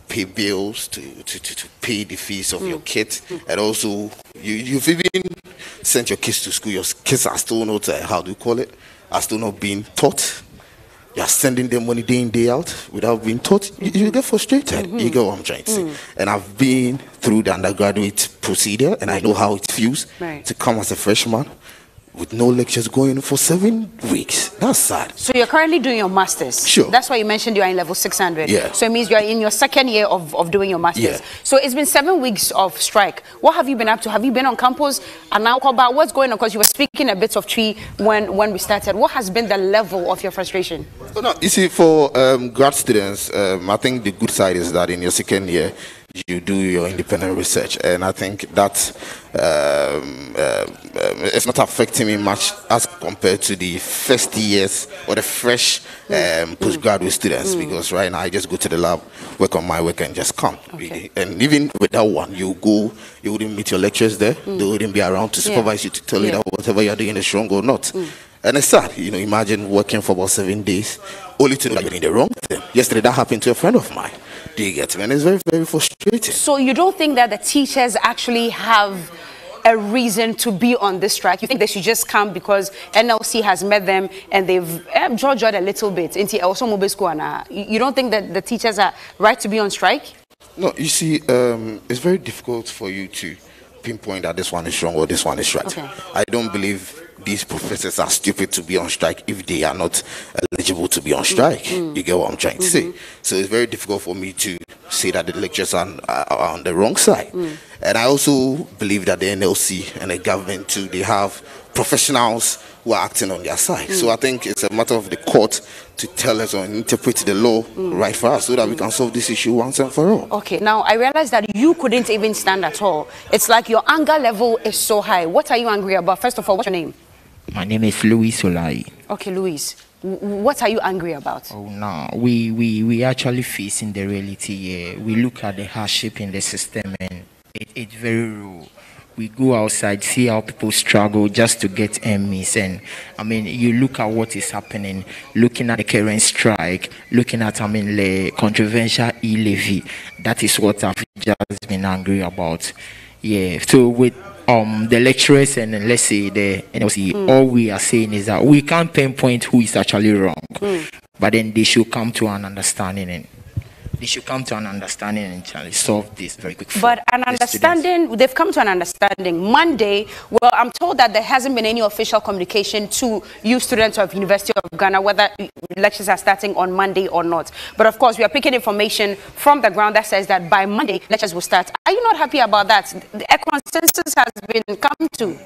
pay bills, to pay the fees of your kids, and also you've even sent your kids to school. Your kids are still not, how do you call it? Are still not being taught. You are sending them money day in, day out without being taught. You get frustrated. You get what I'm trying to say. And I've been through the undergraduate procedure, and I know how it feels to come as a freshman with no lectures going for 7 weeks. That's sad. So you're currently doing your master's. Sure. That's why you mentioned you are in level 600. Yeah. So it means you're in your second year of doing your master's. Yeah. So it's been 7 weeks of strike. What have you been up to? Have you been on campus? And now about what's going on? Because you were speaking a bit of tree when we started. What has been the level of your frustration? Oh, no, you see, for grad students, I think the good side is that in your second year, you do your independent research, and I think that it's not affecting me much as compared to the first years or the fresh postgraduate students, because right now I just go to the lab, work on my work, and just come. Okay. And even with that one, you wouldn't meet your lecturers there. They wouldn't be around to supervise you, to tell you that whatever you're doing is wrong or not. And it's sad, imagine working for about 7 days only to know that you're doing the wrong thing. Yesterday that happened to a friend of mine. Do you get me? And it's very, very frustrating. So you don't think that the teachers actually have a reason to be on this strike? You think they should just come because NLC has met them and they've judged a little bit? You don't think that the teachers are right to be on strike? No, you see, it's very difficult for you to pinpoint that this one is wrong or this one is right. Okay. I don't believe these professors are stupid to be on strike if they are not eligible to be on strike. You get what I'm trying to say? So it's very difficult for me to say that the lecturers are on the wrong side. And I also believe that the NLC and the government too, they have professionals who are acting on their side. So I think it's a matter of the court to tell us or interpret the law right for us so that we can solve this issue once and for all. Okay, now I realize that you couldn't even stand at all. It's like your anger level is so high. What are you angry about? First of all, what's your name? My name is Louis Olai. Okay, Louis. What are you angry about? Oh, no. We actually facing the reality here. We look at the hardship in the system and it's very raw. We go outside, see how people struggle just to get enemies. And I mean, you look at what is happening, looking at the current strike, looking at, the controversial e-levy. That is what I've just been angry about. Yeah. So with the lecturers and let's say the NLC, all we are saying is that we can't pinpoint who is actually wrong, but then they should come to an understanding and solve this very quickly. But an understanding, they've come to an understanding. Monday, well, I'm told that there hasn't been any official communication to you students of University of Ghana whether lectures are starting on Monday or not. But of course, we are picking information from the ground that says that by Monday, lectures will start. Are you not happy about that? A consensus has been come to.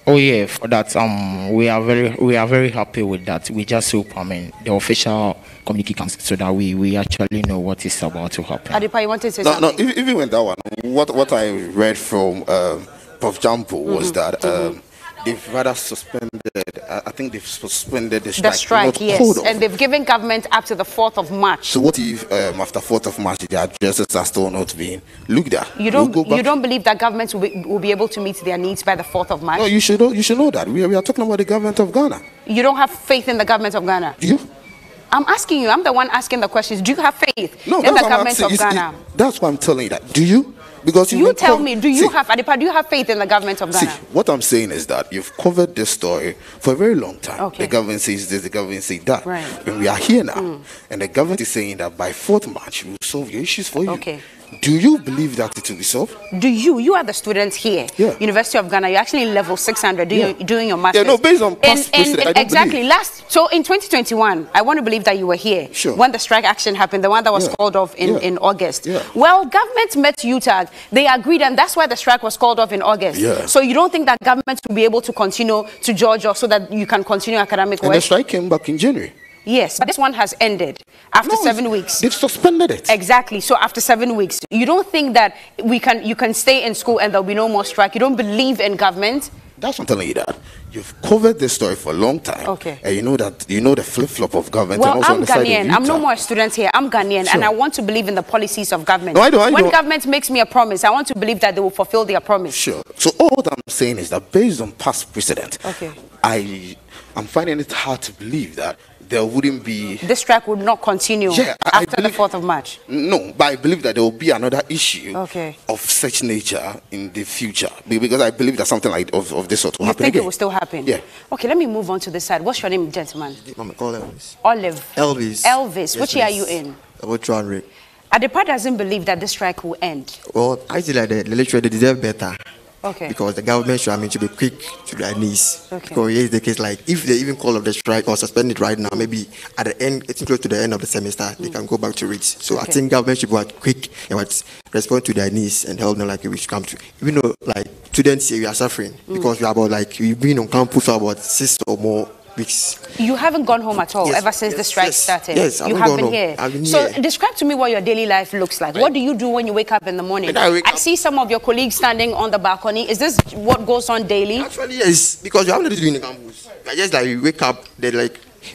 Oh yeah, for that we are very happy with that. We just hope the official communique comes so that we actually know what is about to happen. Adipa, you wanted to say something? No, even with that one, what I read from Prof. Jampo was that they've rather suspended. I think they've suspended the strike. The strike, yes, and they've given government up to the 4th of March. So what if after 4th of March the addresses are still not being looked at? You don't believe that government will be able to meet their needs by the 4th of March? No, you should know that. We are talking about the government of Ghana. You don't have faith in the government of Ghana? Do you? I'm asking you. I'm the one asking the questions. Do you have faith in the government of Ghana? That's why I'm telling you that. Do you? Because you tell me, do you have faith in the government of Ghana? See, what I'm saying is that you've covered this story for a very long time. Okay. The government says this, the government says that. Right. And we are here now, and the government is saying that by 4th March, we will solve your issues for you. Okay. Do you believe that it will be solved? Do you? You are the students here, University of Ghana. You're actually in level 600 doing your master's. Yeah, no, based on past precedent, I don't exactly. believe. So in 2021, I want to believe that you were here when the strike action happened, the one that was called off in August. Yeah. Well, government met UTAG. They agreed, and that's why the strike was called off in August. Yeah. So you don't think that government will be able to continue to judge you so that you can continue academic work? And the strike came back in January. Yes, but this one has ended after 7 weeks. They've suspended it. Exactly. So after 7 weeks, you don't think that you can stay in school and there'll be no more strike? You don't believe in government? That's what I'm telling you that. You've covered this story for a long time. Okay. And you know the flip-flop of government. Well, and also I'm Ghanaian. I'm no more a student here. I'm Ghanaian, and I want to believe in the policies of government. No, I don't. When government makes me a promise, I want to believe that they will fulfill their promise. Sure. So all that I'm saying is that based on past precedent, I'm finding it hard to believe that there wouldn't be... This strike would not continue after the 4th of March? No, but I believe that there will be another issue of such nature in the future. Because I believe that something like of this sort will happen again. You think it will still happen? Yeah. Okay, let me move on to this side. What's your name, gentleman? Elvis. Olive. Elvis. Elvis. Yes, Which year are you in? About 200. Adepa doesn't believe that the strike will end. Well, I feel like the lecturer, they deserve better. Okay. Because the government should be quick to their knees. Okay. Because here's the case, like if they even call off the strike or suspend it right now, maybe at the end, it's close to the end of the semester, they can go back to it. So I think government should be quick and respond to their needs and help them like we should come to. Even though like students here, we are suffering because we are about like we've been on campus for about 6 or more weeks. You haven't gone home at all ever since the strike started? Yes, you have been here. So describe to me what your daily life looks like. Right. What do you do when you wake up in the morning? I see some of your colleagues standing on the balcony. Is this what goes on daily? Actually, yes, because you have nothing to do in the campus. I just like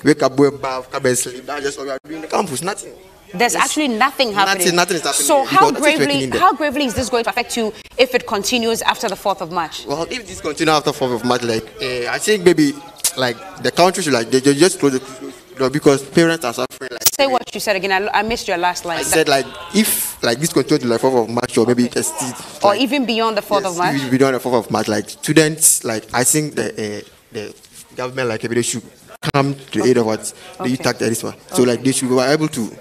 wake up, go bath, come and sleep. That's just what we are doing in the campus. Nothing. There's actually nothing happening. Nothing is happening. So how gravely is this going to affect you if it continues after the 4th of March? Well, if this continues after 4th of March, I think maybe like the country should they just close the door because parents are suffering. Say what you said again. I missed your last line. I said if this continues to the 4th of March or maybe or even beyond the 4th of March. Even beyond the 4th of March, students I think the government they should come to the aid of what the UTAG this one. So they should be able to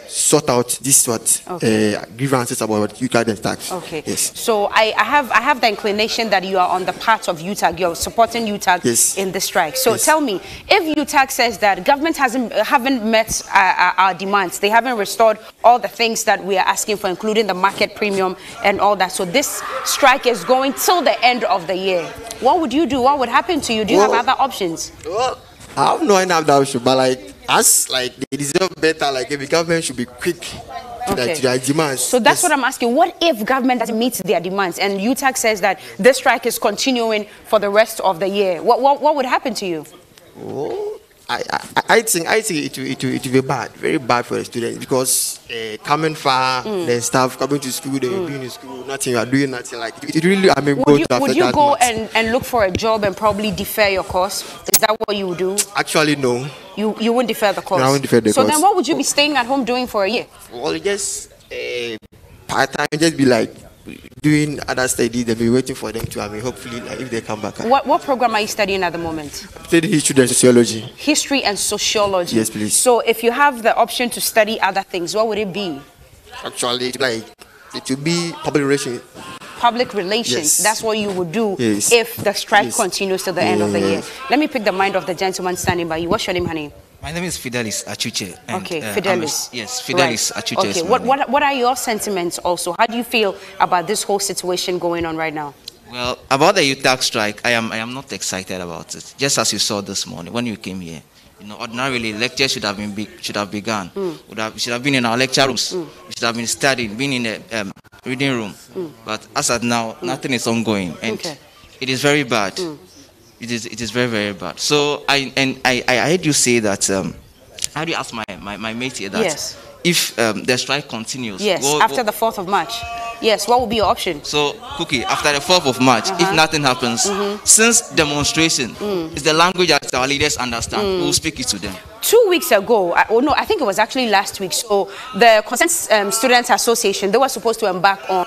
sort out this grievances about UTAG and tax. Okay. Yes. So I have the inclination that you are on the part of UTAG. You're supporting UTAG in the strike. So tell me, if UTAG says that government haven't met our demands, they haven't restored all the things that we are asking for, including the market premium and all that. So this strike is going till the end of the year. What would you do? What would happen to you? Do you have other options? Well, I have no other option, but they deserve better. If the government should be quick to their demands. So that's what I'm asking. What if government doesn't meet their demands and UTAG says that this strike is continuing for the rest of the year? What would happen to you? Oh, I think it will be bad, very bad for the students because coming far, the staff coming to school, they being in school, nothing, you are doing nothing. It really, would you go and look for a job and probably defer your course? Is that what you would do? Actually, no. You wouldn't defer the course? No, I wouldn't defer the course. So then what would you be staying at home doing for a year? Well, just part-time, just be doing other studies, they'll be waiting for them to, hopefully, if they come back. What program are you studying at the moment? I'm studying history and sociology. History and sociology? Yes, please. So if you have the option to study other things, what would it be? Actually, it would be public relations. Public relations, that's what you would do if the strike continues to the end of the year. Let me pick the mind of the gentleman standing by you. What's your name, honey? My name is Fidelis Achuche. Okay, Fidelis. Yes, Fidelis Achuche. Okay, what are your sentiments also? How do you feel about this whole situation going on right now? Well, about the UTAG strike, I am not excited about it. Just as you saw this morning when you came here. Ordinarily, lectures should have begun. Should have been in our lecture rooms. We should have been studying, been in the reading room. But as of now, nothing is ongoing, and it is very bad. It is very, very bad. So I heard you say that. How do you ask my mate here that if the strike continues? After the 4th of March. Yes, what will be your option? So, Cookie, after the 4th of March, if nothing happens, since demonstration is the language that our leaders understand, we'll speak it to them. 2 weeks ago, I think it was actually last week, so the Concerned Students Association, they were supposed to embark on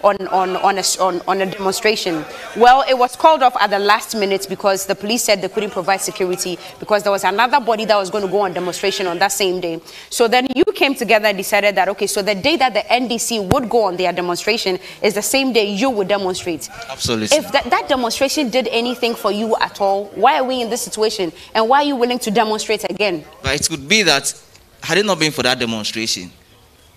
a demonstration. Well, it was called off at the last minute because the police said they couldn't provide security because there was another body that was going to go on demonstration on that same day. So then you came together and decided that, okay, so the day that the NDC would go on their demonstration is the same day you would demonstrate. Absolutely. If that demonstration did anything for you at all, why are we in this situation? And why are you willing to demonstrate again? But it could be that had it not been for that demonstration,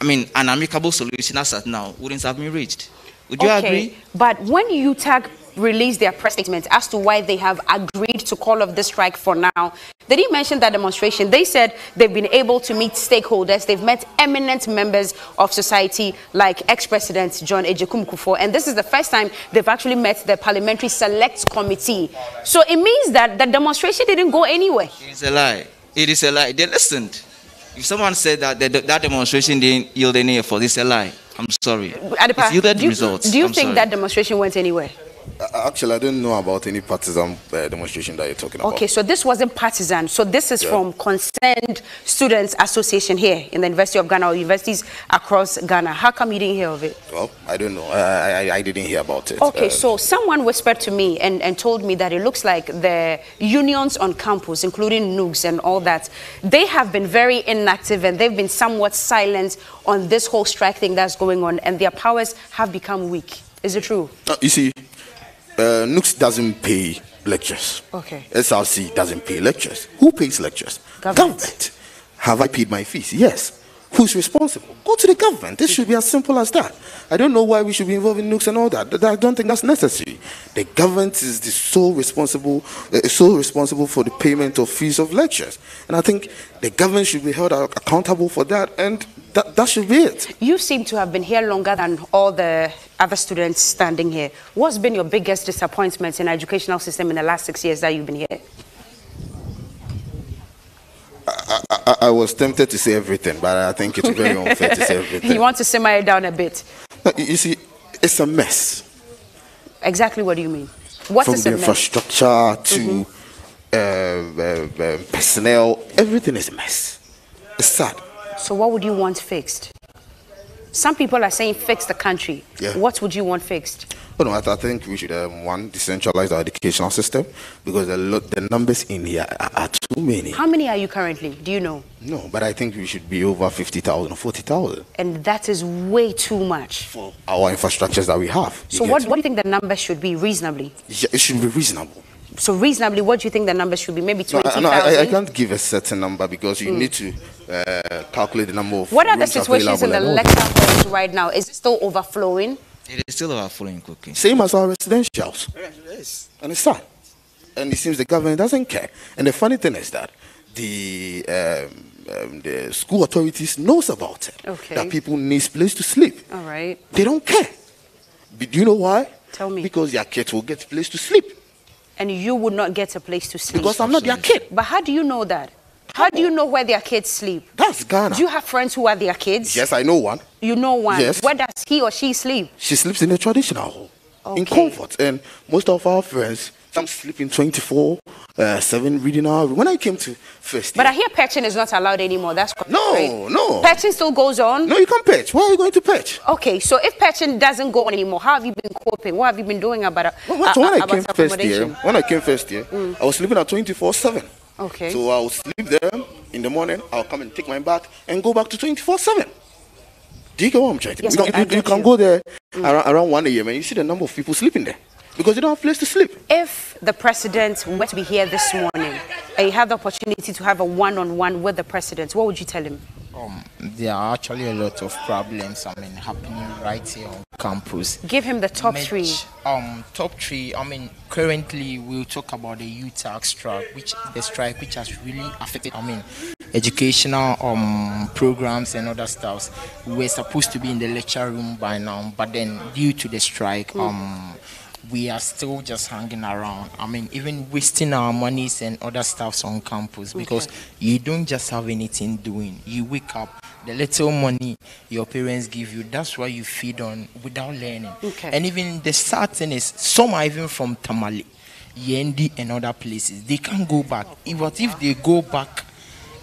an amicable solution as at now wouldn't have been reached. Would you agree? But when UTAG released their press statement as to why they have agreed to call off the strike for now, they didn't mention that demonstration. They said they've been able to meet stakeholders. They've met eminent members of society like ex-president John Ejekum Kufuor. And this is the first time they've actually met the Parliamentary Select Committee. So it means that the demonstration didn't go anywhere. It's a lie. It is a lie. They listened. If someone said that that demonstration didn't yield any effort, it's a lie. I'm sorry. Adepa, it's yielded results. Do you think that demonstration went anywhere? Actually, I don't know about any partisan demonstration that you're talking about. Okay, so this wasn't partisan. So this is from Concerned Students Association here in the University of Ghana or universities across Ghana. How come you didn't hear of it? Well, I don't know. I didn't hear about it. Okay, so someone whispered to me and told me that it looks like the unions on campus, including NUGS and all that, they have been very inactive and they've been somewhat silent on this whole strike thing that's going on, and their powers have become weak. Is it true? You see, NUGS doesn't pay lectures. Okay. SRC doesn't pay lectures. Who pays lectures? Government. Have I paid my fees? Yes. Who's responsible? Go to the government. This should be as simple as that. I don't know why we should be involved in NUGS and all that. I don't think that's necessary. The government is the sole responsible for the payment of fees of lectures. And I think the government should be held accountable for that, and that should be it. You seem to have been here longer than all the other students standing here. What's been your biggest disappointment in the educational system in the last 6 years that you've been here? I was tempted to say everything, but I think it's very unfair to say everything. You want to simmer it down a bit? You see, it's a mess. Exactly what do you mean? What From is the a mess? infrastructure to personnel, everything is a mess. It's sad. So what would you want fixed? Some people are saying fix the country. Yeah. What would you want fixed? Oh, no, I think we should, one, decentralize our educational system, because the numbers in here are too many. How many are you currently? Do you know? No, but I think we should be over 50,000 or 40,000. And that is way too much. For our infrastructures that we have. So what do you think the number should be reasonably? Yeah, it should be reasonable. So reasonably, what do you think the number should be? Maybe 20,000? No, I can't give a certain number, because you need to calculate the number of What are the rooms situations in the available lecture halls right now? Is it still overflowing? It is still overflowing, cooking. Same as our residentials. Yes. And it's sad. And it seems the government doesn't care. And the funny thing is that the school authorities knows about it. Okay. That people need place to sleep. All right. They don't care. Do you know why? Tell me. Because their kids will get place to sleep. And you would not get a place to sleep. Because I'm not their kid. But how do you know that? How do you know where their kids sleep? That's Ghana. Do you have friends who are their kids? Yes, I know one. You know one? Yes. Where does he or she sleep? She sleeps in a traditional hall. Okay. In comfort. And most of our friends, some sleep in 24/7 reading hour. When I came to first year. But I hear patching is not allowed anymore. That's correct. No. Patching still goes on? No, you can't patch. Why are you going to patch? Okay, so if patching doesn't go on anymore, how have you been coping? What have you been doing about When I came accommodation? first year, I was sleeping at 24/7. Okay. So I would sleep there in the morning. I'll come and take my bath and go back to 24/7. Do you get what I'm trying to? Yes, You can go there around 1 a.m. and you see the number of people sleeping there, because they don't have place to sleep. If the president were to be here this morning and you have the opportunity to have a one-on-one with the president, what would you tell him? There are actually a lot of problems, happening right here on campus. Give him the top three. Top three, currently we'll talk about the UTAG strike, which has really affected, educational programs and other stuff. We were supposed to be in the lecture room by now, but then due to the strike, we are still just hanging around. Even wasting our monies and other stuffs on campus, because you don't just have anything doing. You wake up, the little money your parents give you, that's what you feed on without learning. Okay. And even the sad thing is, some are even from Tamale, Yendi and other places. They can't go back. What if they go back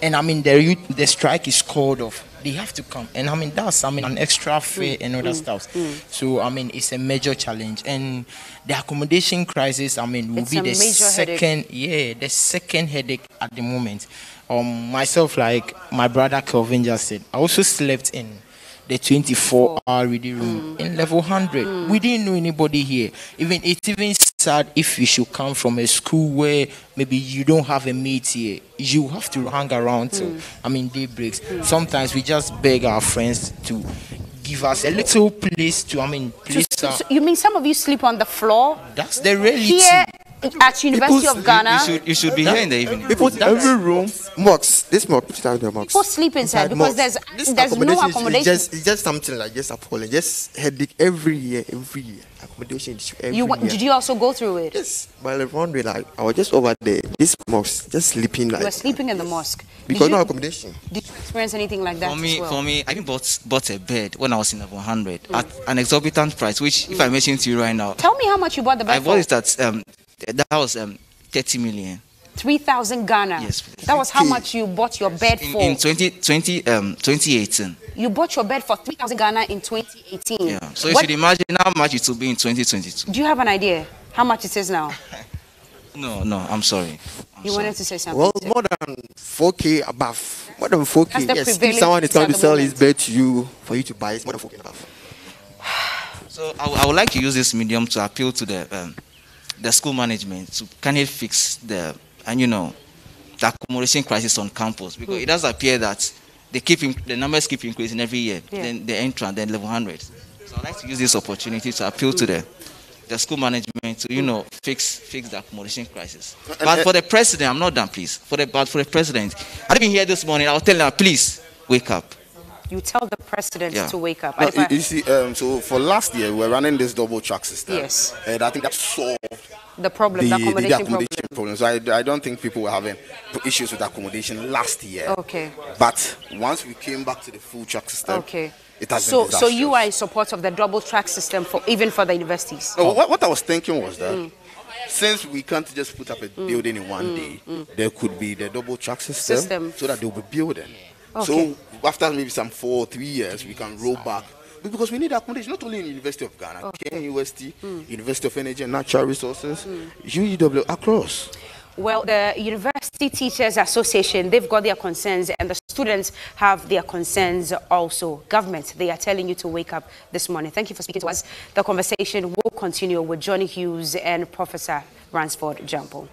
and the strike is called off? They have to come, and that's an extra fare and other stuff. So it's a major challenge, and the accommodation crisis will be the second headache at the moment. Myself, like my brother Kelvin just said, I also slept in the 24-hour reading room in level 100. We didn't know anybody here. It's even sad if you should come from a school where maybe you don't have a mate here. You have to hang around till day breaks. Sometimes we just beg our friends to give us a little place to So you mean some of you sleep on the floor? That's the reality. Here At University of Ghana, you should be here in the evening. People in every room, mosques. This mosque, put it out the mosques. people sleep inside because there's no accommodation. It's just something like just appalling. Just headache every year. Accommodation issue every year. Did you also go through it? Yes. Well, one day, like I was just over there. This mosque, just sleeping like. You were sleeping in the mosque Because no accommodation. Did you experience anything like that? For me, I even bought a bed when I was in level 100 at an exorbitant price. Which, if I mention to you right now, Tell me how much you bought the bed I bought it at that was 30 million. 3,000 Ghana. Yes, please. That was how much you bought your bed for. In 2018. You bought your bed for 3,000 Ghana in 2018. Yeah. So you should imagine how much it will be in 2022. Do you have an idea how much it is now? No, I'm sorry. You wanted to say something? Well, more than 4K above. More than 4K. That's the Yes. If prevailing someone is price going at to the sell moment. his bed to you for you to buy, it's more than 4K above. So I would like to use this medium to appeal to the school management to kind of fix the accommodation crisis on campus, because it does appear that the numbers keep increasing every year. Yeah. Then the entrance, then level 100. So I'd like to use this opportunity to appeal to the school management to fix the accommodation crisis. But for the president, I'm not done, please. But for the president, I didn't hear this morning. I was telling her, please wake up. You tell the president to wake up. No, you see, so for last year, we were running this double track system. Yes. And I think that solved the problem, the accommodation problem. So I don't think people were having issues with accommodation last year. Okay. But once we came back to the full track system, okay. It has so been disastrous. you are in support of the double track system even for the universities? No, what I was thinking was that since we can't just put up a building in one day, there could be the double track system. So that they'll be building. Okay. So after maybe some 3 years, we can roll back. Because we need accommodation, not only in University of Ghana, Kenya University, University of Energy and Natural Resources, UEW, across. Well, the University Teachers Association, they've got their concerns, and the students have their concerns also. Government, they are telling you to wake up this morning. Thank you for speaking to us. The conversation will continue with Johnny Hughes and Professor Ransford Jampo.